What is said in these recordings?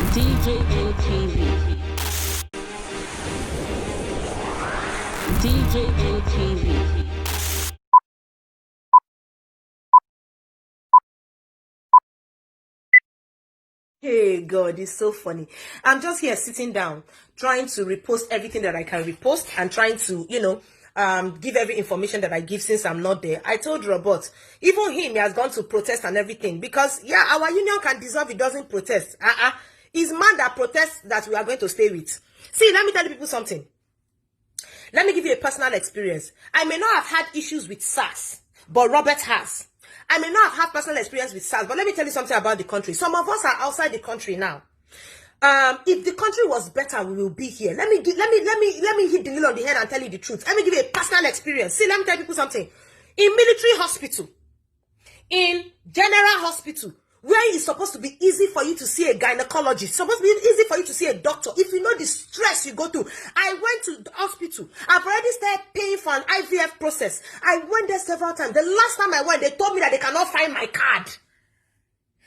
DJM TV. DJM TV. Hey God, it's so funny. I'm just here sitting down, trying to repost everything that I can repost and trying to, give every information that I give since I'm not there. I told Robert, even him, he has gone to protest and everything because, yeah, our union can dissolve, it doesn't protest. It's man that protests that we are going to stay with. See, let me tell you people something. Let me give you a personal experience. I may not have had issues with SARS, but Robert has. I may not have had personal experience with SARS, but let me tell you something about the country. Some of us are outside the country now. If the country was better, we will be here. Let me hit the nail on the head and tell you the truth. Let me give you a personal experience. See, let me tell people something. In military hospital, in general hospital, where it's supposed to be easy for you to see a gynecologist, it's supposed to be easy for you to see a doctor. If you know the stress you go through. I went to the hospital. I've already started paying for an IVF process. I went there several times. The last time I went, they told me that they cannot find my card.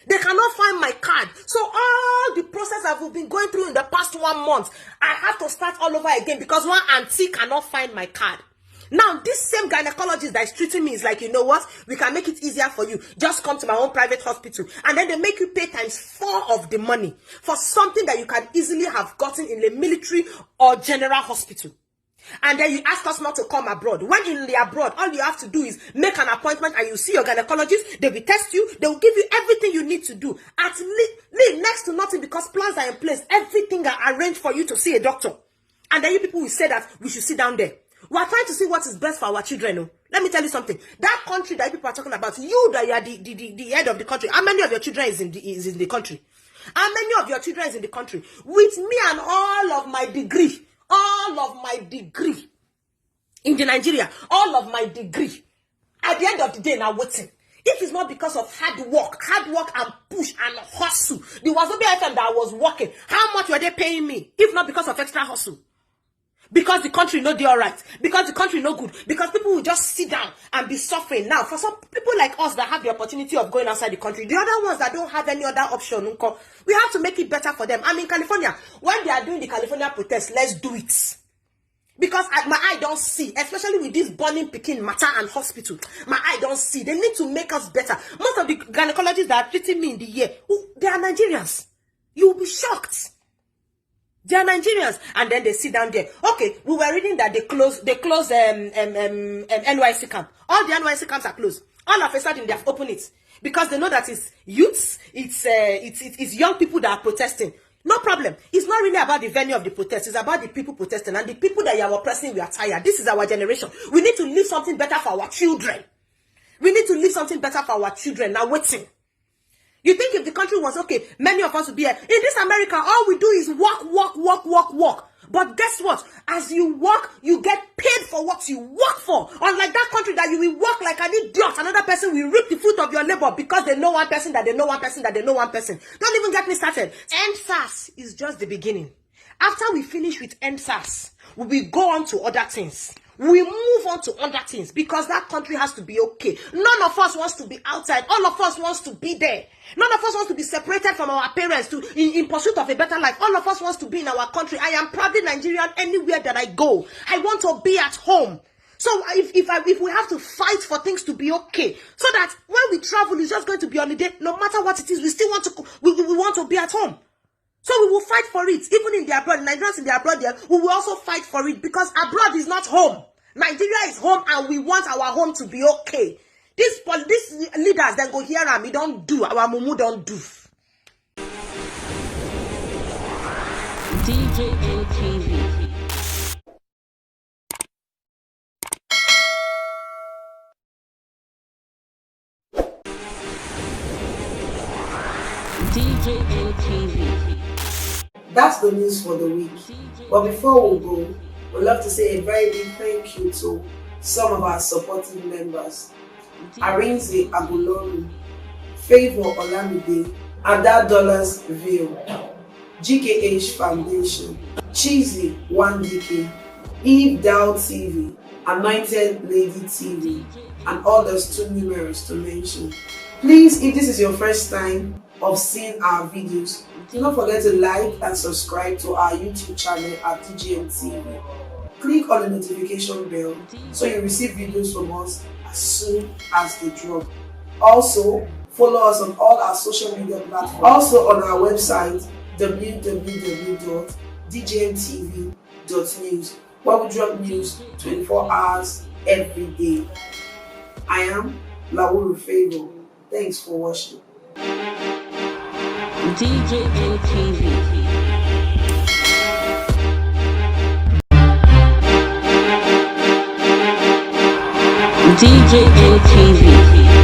They cannot find my card. So all the process I've been going through in the past 1 month, I have to start all over again because one auntie cannot find my card. Now, this same gynecologist that is treating me is like, you know what? We can make it easier for you. Just come to my own private hospital. And then they make you pay ×4 of the money for something that you can easily have gotten in the military or general hospital. And then you ask us not to come abroad. When in the abroad, all you have to do is make an appointment and you see your gynecologist. They will test you. They will give you everything you need to do. At least next to nothing because plans are in place. Everything are arranged for you to see a doctor. And then you people will say that we should sit down there. We are trying to see what is best for our children. No? Let me tell you something. That country that people are talking about, you that you are the head of the country, how many of your children is in the country? How many of your children is in the country? With me and all of my degree in the Nigeria, all of my degree, at the end of the day, now waiting. If it's not because of hard work and push and hustle, the Wazobia FM that I was working, how much were they paying me? If not because of extra hustle? Because the country no dey alright, because the country no good, because people will just sit down and be suffering. Now, for some people like us that have the opportunity of going outside the country, the other ones that don't have any other option, we have to make it better for them. I'm in California. When they are doing the California protest, let's do it. Because my eye don't see, especially with this burning Pidgin matter and hospital, my eye don't see. They need to make us better. Most of the gynecologists that are treating me in the year, they are Nigerians. You will be shocked. They are Nigerians, and then they sit down there. Okay, we were reading that they close NYC camp. All the NYC camps are closed. All of a sudden, they have opened it because they know that it's youths, it's young people that are protesting. No problem. It's not really about the venue of the protest. It's about the people protesting, and the people that you are oppressing. We are tired. This is our generation. We need to leave something better for our children. We need to leave something better for our children. Now waiting. You think if the country was okay, many of us would be here. In this America, all we do is work. But guess what? As you work, you get paid for what you work for. Unlike that country that you will work like an idiot, another person will reap the fruit of your labor because they know one person, that they know one person, that they know one person. Don't even get me started. NSAS is just the beginning. After we finish with NSAS, we will go on to other things. We move on to other things because that country has to be okay. None of us wants to be outside. All of us wants to be there. None of us wants to be separated from our parents in pursuit of a better life. All of us wants to be in our country. I am proudly Nigerian anywhere that I go. I want to be at home. So if we have to fight for things to be okay, so that when we travel, it's just going to be on the day. No matter what it is, we still want to. We want to be at home. So we will fight for it. Even in the abroad, Nigerians in the abroad, we will also fight for it because abroad is not home. Nigeria is home and we want our home to be okay. These leaders then go here and we don't do. Our mumu don't do. DJM TV. DJM TV. That's the news for the week. But before we go, we'd love to say a very big thank you to some of our supporting members. Arinze Agulonu, Favor Olamide, Ada Dollars View, GKH Foundation, Cheesy 1DK, Eve Dow TV, Anointed Lady TV, and others too numerous to mention. Please, if this is your first time of seeing our videos, Do not forget to like and subscribe to our YouTube channel at DJM TV. Click on the notification bell so you receive videos from us as soon as they drop. Also, follow us on all our social media platforms. Also on our website www.djmtv.news, where we drop news 24 hours every day. I am Lawuru Favor. Thanks for watching. DJM TV. DJM TV.